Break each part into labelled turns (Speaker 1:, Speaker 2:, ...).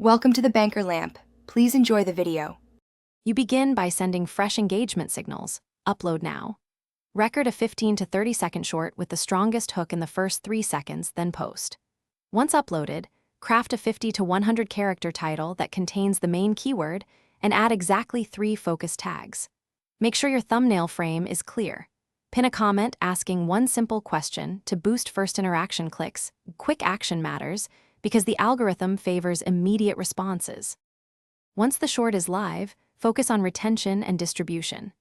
Speaker 1: Welcome to the Banker Lamp. Please enjoy the video.
Speaker 2: You begin by sending fresh engagement signals. Upload now. Record a 15 to 30 second short with the strongest hook in the first 3 seconds, then post. Once uploaded, craft a 50 to 100 character title that contains the main keyword and add exactly 3 focus tags. Make sure your thumbnail frame is clear. Pin a comment asking one simple question to boost first interaction clicks. Quick action matters because the algorithm favors immediate responses. Once the short is live, focus on retention and distribution.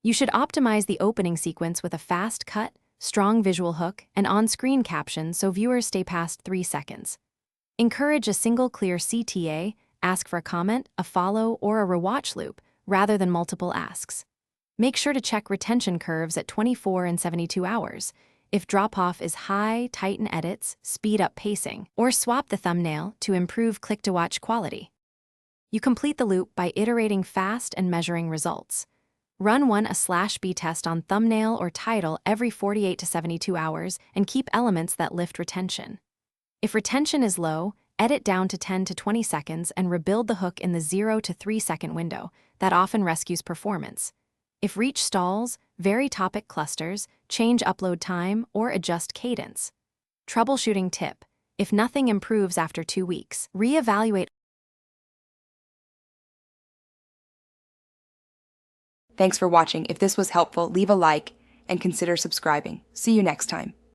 Speaker 2: You should optimize the opening sequence with a fast cut, strong visual hook, and on-screen caption so viewers stay past 3 seconds. Encourage a single clear CTA, ask for a comment, a follow, or a rewatch loop, rather than multiple asks. Make sure to check retention curves at 24 and 72 hours. If drop-off is high, tighten edits, speed up pacing, or swap the thumbnail to improve click-to-watch quality. You complete the loop by iterating fast and measuring results. Run a/B test on thumbnail or title every 48 to 72 hours and keep elements that lift retention. If retention is low, edit down to 10 to 20 seconds and rebuild the hook in the 0 to 3 second window. That often rescues performance. If reach stalls, vary topic clusters, change upload time, or adjust cadence. Troubleshooting tip: if nothing improves after 2 weeks, reevaluate.
Speaker 1: Thanks for watching. If this was helpful, leave a like and consider subscribing. See you next time.